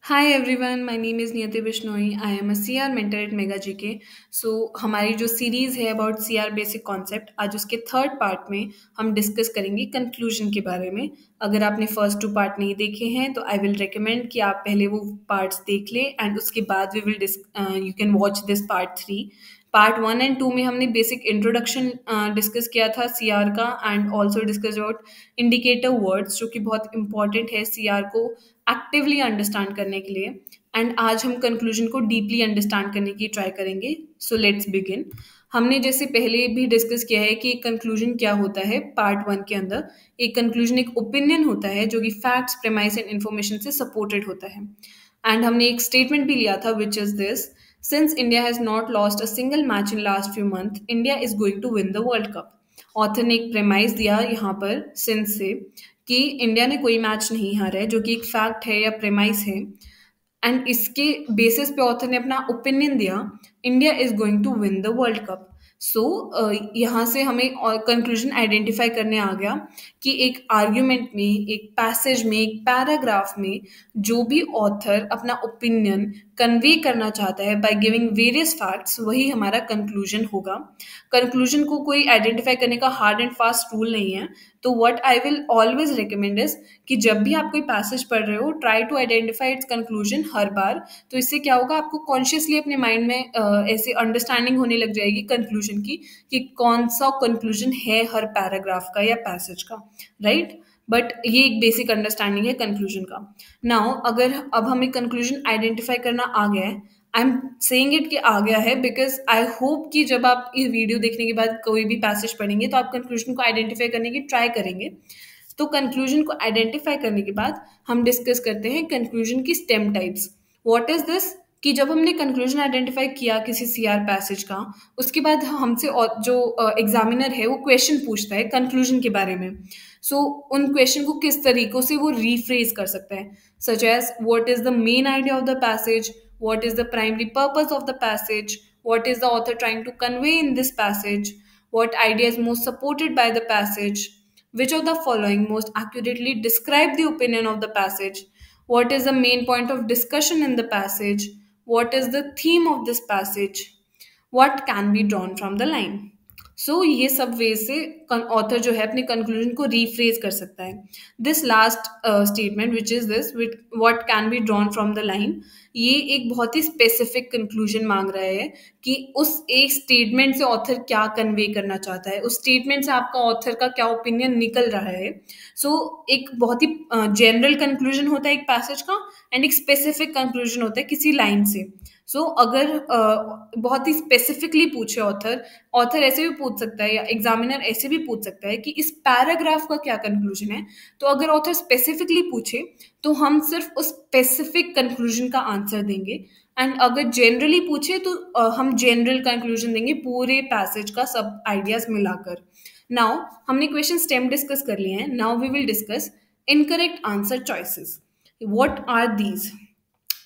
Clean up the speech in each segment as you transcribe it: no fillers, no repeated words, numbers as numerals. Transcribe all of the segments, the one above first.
Hi everyone, my name is Niyati Bishnoi. I am a CR mentor at Mega GK. So हमारी जो series है about CR basic concept, आज उसके third part में हम discuss करेंगे कंक्लूजन के बारे में। अगर आपने फर्स्ट टू पार्ट नहीं देखे हैं तो आई विल रिकमेंड कि आप पहले वो पार्ट्स देख लें एंड उसके बाद we will you can watch this part 3। Part 1 and 2 में हमने बेसिक इंट्रोडक्शन डिस्कस किया था सीआर का and also discuss about indicator words जो कि बहुत इंपॉर्टेंट है सीआर को एक्टिवली अंडरस्टैंड करने के लिए। एंड आज हम कंक्लूजन को डीपली अंडरस्टैंड करने की ट्राई करेंगे। So let's begin. हमने जैसे पहले भी डिस्कस किया है कि कंक्लूजन क्या होता है पार्ट 1 के अंदर। एक कंक्लूजन एक ओपिनियन होता है जो कि फैक्ट्स, प्रेमाइस एंड इन्फॉर्मेशन से सपोर्टेड होता है। एंड हमने एक स्टेटमेंट भी लिया था which is this: since India has not lost a single match in last few month, India is going to win the world cup. Author ने एक प्रेमाइस दिया यहाँ पर सिंस से कि इंडिया ने कोई मैच नहीं हारा है, जो कि एक फैक्ट है या प्रेमाइस है। एंड इसके बेसिस पे ऑथर ने अपना ओपिनियन दिया, India is going to win the world cup. So यहाँ से हमें कंक्लूजन आइडेंटिफाई करने आ गया कि एक आर्ग्यूमेंट में, एक पैसेज में, एक पैराग्राफ में जो भी ऑथर अपना ओपिनियन कन्वे करना चाहता है बाय गिविंग वेरियस फैक्ट्स, वही हमारा कंक्लूजन होगा। कंक्लूजन को कोई आइडेंटिफाई करने का हार्ड एंड फास्ट रूल नहीं है। तो what I will always recommend is कि जब भी आप कोई पैसेज पढ़ रहे हो, try to identify its conclusion हर बार। तो इससे क्या होगा, आपको कॉन्शियसली अपने माइंड में ऐसे अंडरस्टैंडिंग होने लग जाएगी कंक्लूजन की कि कौन सा कंक्लूजन है हर पैराग्राफ का या पैसेज का, राइट। बट ये एक बेसिक अंडरस्टैंडिंग है कंक्लूजन का। नाउ अगर अब हमें कंक्लूजन आइडेंटिफाई करना आ गया है, आई एम सेइंग इट कि आ गया है बिकॉज आई होप कि जब आप ये वीडियो देखने के बाद कोई भी पैसेज पढ़ेंगे तो आप कंक्लूजन को आइडेंटिफाई करने की ट्राई करेंगे। तो कंक्लूजन को आइडेंटिफाई करने के बाद हम डिस्कस करते हैं कंक्लूजन की stem types. What is this? कि जब हमने कंक्लूजन आइडेंटिफाई किया किसी सीआर पैसेज का, उसके बाद हमसे जो एग्जामिनर है वो क्वेश्चन पूछता है कंक्लूजन के बारे में। सो उन क्वेश्चन को किस तरीकों से वो रीफ्रेज कर सकता है, such as what is the main idea of the passage, what is the primary purpose of the passage, what is the author trying to convey in this passage, what idea is most supported by the passage, which of the following most accurately describe the opinion of the passage, what is the main point of discussion in the passage, what is the theme of this passage, what can be drawn from the line। सो ये सब वे से author जो है अपने conclusion को rephrase कर सकता है। This last statement which is this with what can be drawn from the line, ये एक बहुत ही स्पेसिफिक कंक्लूजन मांग रहा है कि उस एक स्टेटमेंट से ऑथर क्या कन्वे करना चाहता है, उस स्टेटमेंट से आपका ऑथर का क्या ओपिनियन निकल रहा है। सो एक बहुत ही जनरल कंक्लूजन होता है एक पैसेज का एंड एक स्पेसिफिक कंक्लूजन होता है किसी लाइन से। सो अगर बहुत ही स्पेसिफिकली पूछे ऑथर, ऑथर ऐसे भी पूछ सकता है या एग्जामिनर ऐसे भी पूछ सकता है कि इस पैराग्राफ का क्या कंक्लूजन है। तो अगर ऑथर स्पेसिफिकली पूछे तो हम सिर्फ उस स्पेसिफिक कंक्लूजन का आंसर देंगे एंड अगर जनरली पूछे तो हम जनरल कंक्लूजन देंगे पूरे पैसेज का सब आइडियाज मिलाकर। नाउ हमने क्वेश्चन स्टेम डिस्कस कर लिए हैं। Now we will discuss incorrect answer choices. What are these?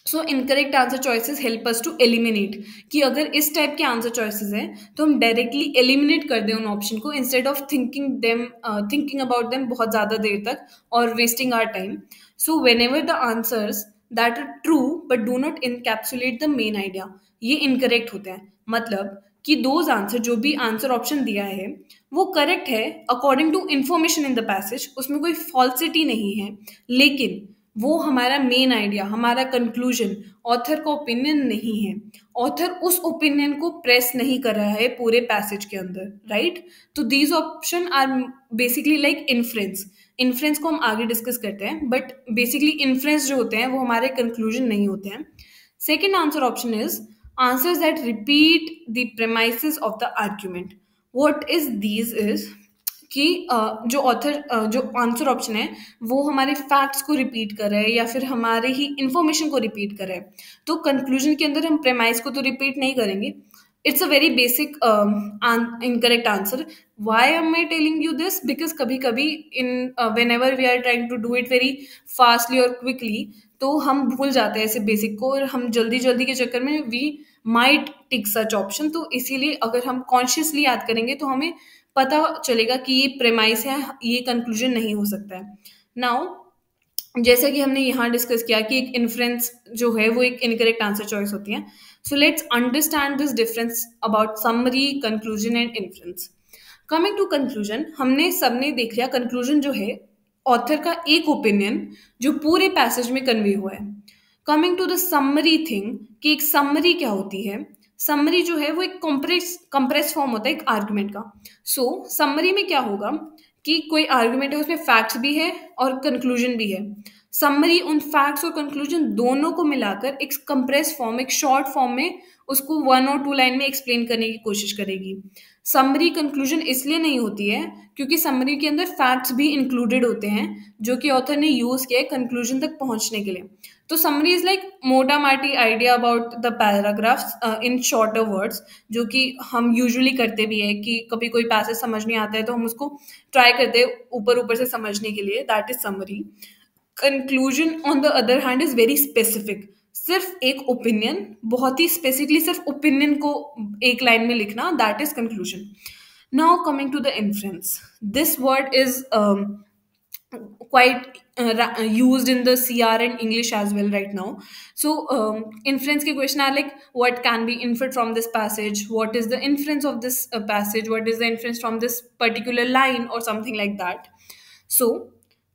So incorrect answer choices help us to eliminate, कि अगर इस टाइप के आंसर चॉइसेस हैं तो हम डायरेक्टली एलिमिनेट कर दें उन ऑप्शन को instead of thinking about them बहुत ज़्यादा देर तक और wasting our time. So whenever the answers that are true but do not encapsulate the main idea, ये इनकरेक्ट होते हैं। मतलब कि दोज आंसर, जो भी आंसर ऑप्शन दिया है वो करेक्ट है according to information in the passage, उसमें कोई फॉल्सिटी नहीं है, लेकिन वो हमारा मेन आइडिया, हमारा कंक्लूजन, ऑथर का ओपिनियन नहीं है। ऑथर उस ओपिनियन को प्रेस नहीं कर रहा है पूरे पैसेज के अंदर, राइट। तो these option are basically like inference. Inference को हम आगे डिस्कस करते हैं, बट बेसिकली इन्फ्रेंस जो होते हैं वो हमारे कंक्लूजन नहीं होते हैं। Second answer option is answers that repeat the premises of the argument. What is these is कि जो ऑथर जो आंसर ऑप्शन है वो हमारे फैक्ट्स को रिपीट कर रहा है या फिर हमारे ही इंफॉर्मेशन को रिपीट कर रहा है। तो कंक्लूजन के अंदर हम प्रेमाइस को तो रिपीट नहीं करेंगे। It's a very basic incorrect answer. Why am I telling you this? Because कभी कभी in whenever we are trying to do it very fastly और क्विकली तो हम भूल जाते हैं ऐसे बेसिक को और हम जल्दी जल्दी के चक्कर में we might tick such option. तो इसीलिए अगर हम कॉन्शियसली याद करेंगे तो हमें पता चलेगा कि ये प्रेमाइस है, ये कंक्लूजन नहीं हो सकता है। नाउ जैसा कि हमने यहाँ डिस्कस किया कि एक इन्फ्रेंस जो है वो एक इनकरेक्ट आंसर चॉइस होती है. So let's understand this difference about summary, conclusion and inference. Coming to conclusion, हमने सबने देख लिया कंक्लूजन जो है ऑथर का एक ओपिनियन जो पूरे पैसेज में कन्वे हुआ है. Coming to the summary thing, कि एक समरी क्या होती है. समरी जो है वो एक कंप्रेस फॉर्म होता है एक आर्गुमेंट का. सो समरी में क्या होगा कि कोई आर्गुमेंट है, उसमें फैक्ट्स भी है और कंक्लूजन भी है. समरी उन फैक्ट्स और कंक्लूजन दोनों को मिलाकर एक कंप्रेस फॉर्म, एक शॉर्ट फॉर्म में उसको 1 और 2 लाइन में एक्सप्लेन करने की कोशिश करेगी. समरी कंक्लूजन इसलिए नहीं होती है क्योंकि समरी के अंदर फैक्ट्स भी इंक्लूडेड होते हैं जो कि ऑथर ने यूज किया है कंक्लूजन तक पहुंचने के लिए. तो समरी इज लाइक मोटा माटी idea about the paragraphs in shorter words, जो कि हम यूजुअली करते भी है कि कभी कोई पैसेज समझ नहीं आता है तो हम उसको ट्राई करते हैं ऊपर ऊपर से समझने के लिए. That is summary. Conclusion on the other hand is very specific. सिर्फ एक ओपिनियन, बहुत ही स्पेसिफिकली सिर्फ ओपिनियन को एक लाइन में लिखना, that is conclusion. Now coming to the inference, this word is quite used in the CR and English as well right now. So, inference ke question are like, what can be inferred from this passage? What is the inference of this passage? What is the inference from this particular line or something like that? So,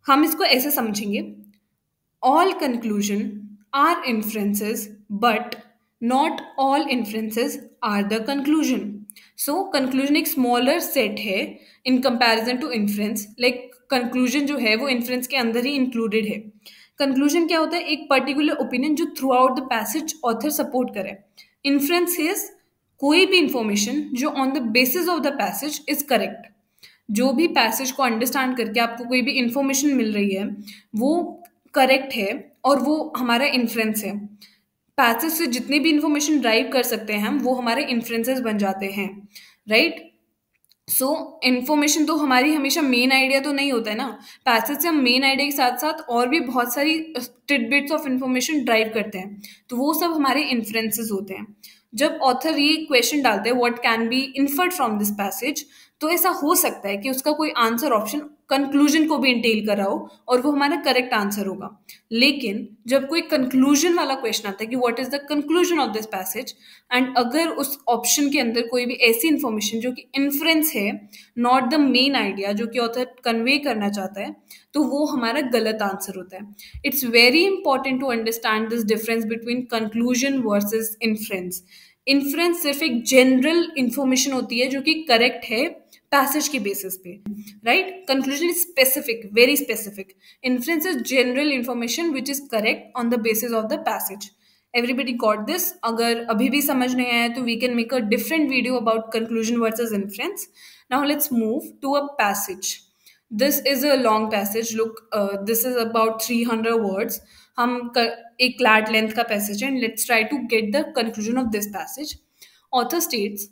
हम इसको ऐसे समझेंगे. All conclusion are inferences, but not all inferences are the conclusion. So conclusion एक smaller set है in comparison to inference. Like conclusion जो है वो inference के अंदर ही included है. Conclusion क्या होता है? एक particular opinion जो throughout the passage author support करे. Inference is कोई भी information जो on the basis of the passage is correct. जो भी पैसेज को अंडरस्टैंड करके आपको कोई भी इंफॉर्मेशन मिल रही है वो करेक्ट है और वो हमारा इन्फ्रेंस है. पैसेज से जितनी भी इंफॉर्मेशन ड्राइव कर सकते हैं हम, वो हमारे इन्फ्रेंसेस बन जाते हैं, राइट. सो इन्फॉर्मेशन तो हमारी हमेशा मेन आइडिया तो नहीं होता है ना. पैसेज से हम मेन आइडिया के साथ साथ और भी बहुत सारी टिडबिट्स ऑफ इन्फॉर्मेशन ड्राइव करते हैं, तो वो सब हमारे इन्फ्रेंसेस होते हैं. जब ऑथर ये क्वेश्चन डालते हैं what can be inferred from this passage, तो ऐसा हो सकता है कि उसका कोई आंसर ऑप्शन कंक्लूजन को भी इंटेल कर रहा हो और वो हमारा करेक्ट आंसर होगा. लेकिन जब कोई कंक्लूजन वाला क्वेश्चन आता है कि what is the conclusion of this passage, and अगर उस ऑप्शन के अंदर कोई भी ऐसी इंफॉर्मेशन जो कि इन्फ्रेंस है, नॉट द मेन आइडिया जो कि ऑथर कन्वे करना चाहता है, तो वो हमारा गलत आंसर होता है. It's very important to understand this difference between conclusion versus inference. Inference सिर्फ एक जनरल इंफॉर्मेशन होती है जो कि करेक्ट है पैसेज के बेसिस पे, right. Conclusion is specific, very specific. Inference is general information which is correct on the basis of the passage. Everybody got this? अगर अभी भी समझ नहीं आया तो we can make a different video about conclusion versus inference. Now let's move to a passage. This is a long passage. Look, this is about 300 words. एक flat length का passage है. Let's try to get the conclusion of this passage. Author states,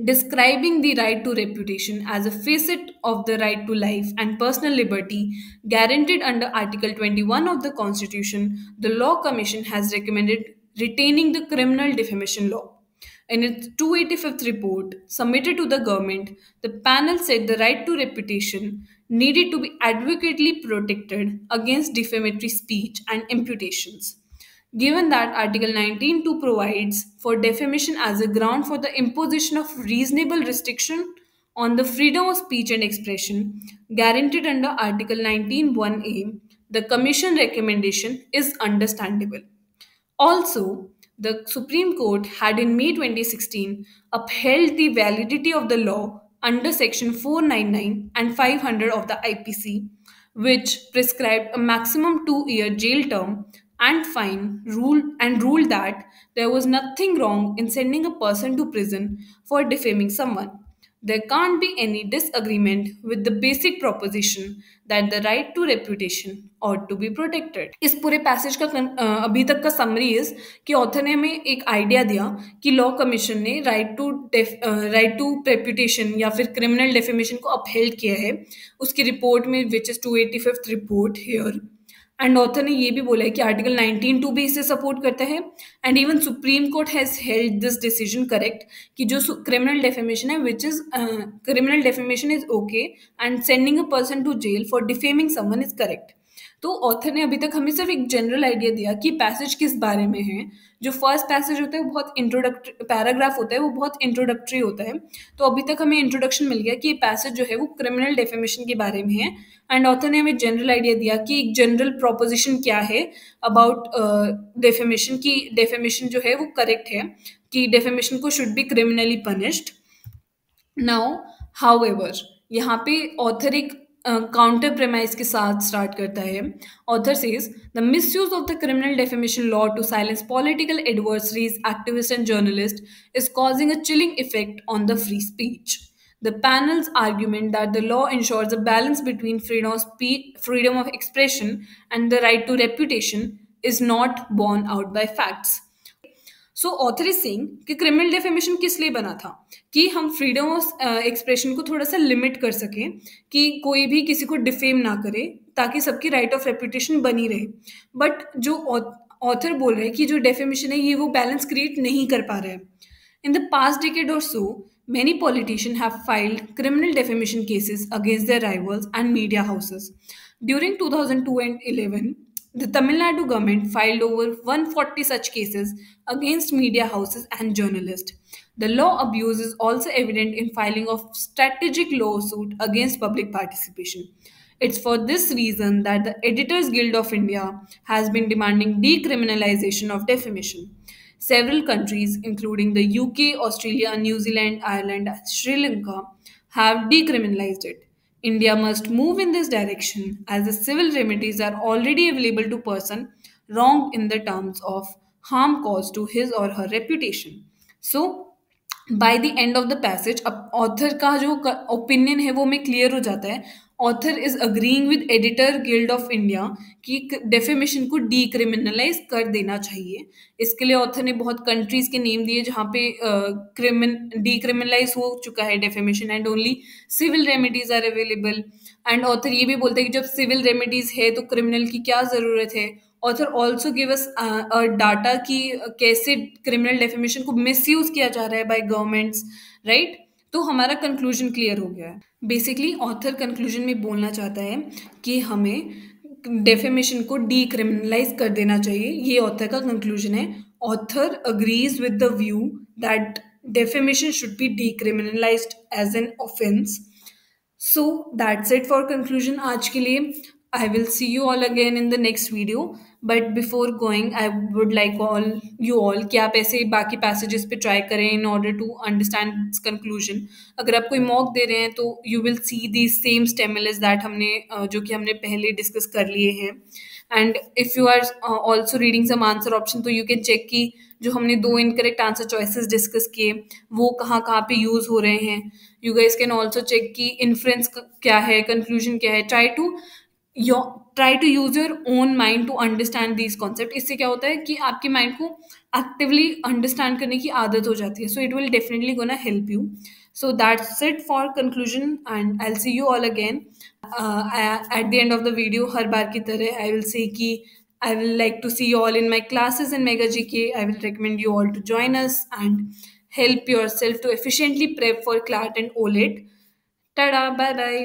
describing the right to reputation as a facet of the right to life and personal liberty guaranteed under Article 21 of the Constitution, the Law Commission has recommended retaining the criminal defamation law. In its 285th report submitted to the government, the panel said the right to reputation needed to be adequately protected against defamatory speech and imputations. Given that Article 19(2) provides for defamation as a ground for the imposition of reasonable restriction on the freedom of speech and expression guaranteed under Article 19(1)(a), the Commission recommendation is understandable. Also, the Supreme Court had in May 2016 upheld the validity of the law under Section 499 and 500 of the IPC, which prescribed a maximum 2-year jail term and fine, ruled that there was nothing wrong in sending a person to prison for defaming someone. There can't be any disagreement with the basic proposition that the right to reputation ought to be protected. इस पूरे passage का अभी तक का summary is कि author ने हमें एक आइडिया दिया कि लॉ कमीशन ने राइट टू रेपुटेशन या फिर क्रिमिनल डेफेमेशन को अपहेल्ड किया है उसकी रिपोर्ट में, which is 285th report here. And author ने ये भी बोला है कि आर्टिकल 19(2) भी इसे सपोर्ट करता है. And even supreme court has held this decision correct कि जो क्रिमिनल डेफेमेशन है, which is criminal defamation is okay and sending a person to jail for defaming someone is correct. तो ऑथर ने अभी तक हमें सिर्फ एक जनरल आइडिया दिया कि पैसेज किस बारे में है। जो फर्स्ट पैसेज होता है वो बहुत इंट्रोडक्टरी पैराग्राफ होता है, वो बहुत इंट्रोडक्टरी होता है। तो अभी तक हमें इंट्रोडक्शन मिल गया कि ये पैसेज जो है वो क्रिमिनल डेफेमेशन के बारे में है। एंड ऑथर ने हमें जनरल आइडिया दिया कि एक जनरल प्रोपोजिशन क्या है अबाउट डेफेमेशन, की डेफेमेशन जो है वो करेक्ट है, कि डेफेमेशन को should be criminally punished. Now however, यहाँ पे ऑथर एक काउंटर प्रेमाइज के साथ स्टार्ट करता है। Author says the misuse of the criminal defamation law to silence political adversaries, activist and journalist is causing a chilling effect on the free speech. The panel's argument that the law ensures a balance between freedom of expression and the right to reputation is not borne out by facts. So author is saying कि criminal defamation किस लिए बना था, कि हम freedom of expression को थोड़ा सा लिमिट कर सकें, कि कोई भी किसी को डिफेम ना करे, ताकि सबकी राइट ऑफ रेपुटेशन बनी रहे। बट जो ऑथर बोल रहे हैं कि जो डेफेमेशन है ये वो बैलेंस क्रिएट नहीं कर पा रहे हैं। In the past decade or so, many politicians have filed criminal defamation cases against their rivals and media houses. During 2002 and 11, the Tamil Nadu government filed over 140 such cases against media houses and journalists. The law abuse is also evident in filing of strategic lawsuit against public participation. It's for this reason that the Editors Guild of India has been demanding decriminalization of defamation. Several countries, including the UK, Australia, New Zealand, Ireland, and Sri Lanka, have decriminalized it. India must move in this direction as the civil remedies are already available to person wronged in the terms of harm caused to his or her reputation. So, by the end of the passage अब author का जो opinion है वो हमें clear हो जाता है। Author is agreeing with editor guild of India कि डेफेमेशन को डीक्रिमिनलाइज कर देना चाहिए। इसके लिए ऑथर ने बहुत कंट्रीज के नेम दिए जहाँ पे डीक्रिमिनलाइज हो चुका है defamation, and only civil remedies are available. And author ये भी बोलते हैं कि जब सिविल रेमेडीज है तो क्रिमिनल की क्या ज़रूरत है। Author also give us data कि कैसे क्रिमिनल डेफेमेशन को मिसयूज किया जा रहा है बाय गवर्नमेंट्स, राइट। तो हमारा कंक्लूजन क्लियर हो गया है। बेसिकली ऑथर कंक्लूजन में बोलना चाहता है कि हमें डेफेमेशन को डीक्रिमिनलाइज कर देना चाहिए, ये ऑथर का कंक्लूजन है। Author agrees with the view that defamation should be decriminalised as an offence. So that's it for conclusion आज के लिए। I will see you all again in the next video. But before going, I would like you all कि आप ऐसे बाकी passages पे try करें in order to understand its conclusion. अगर आप कोई mock दे रहे हैं तो you will see these same stimulus that हमने जो कि हमने पहले discuss कर लिए हैं। And if you are also reading some answer option तो you can check कि जो हमने दो इनकरेक्ट आंसर चॉइसेस डिस्कस किए वो कहाँ कहाँ पे यूज हो रहे हैं। You guys can also check कि इन्फ्रेंस क्या है, कंक्लूजन क्या है। Try to use your own mind to understand these concept. इससे क्या होता है कि आपके माइंड को एक्टिवली अंडरस्टैंड करने की आदत हो जाती है। So it will definitely gonna help you. So that's it for conclusion, and I'll see you all again. At the end of the video, हर बार की तरह I will say कि I will like to see you all in my classes in Mega GK. I will recommend you all to join us and help yourself to efficiently prep for CLAT and OLET. Tada, bye bye.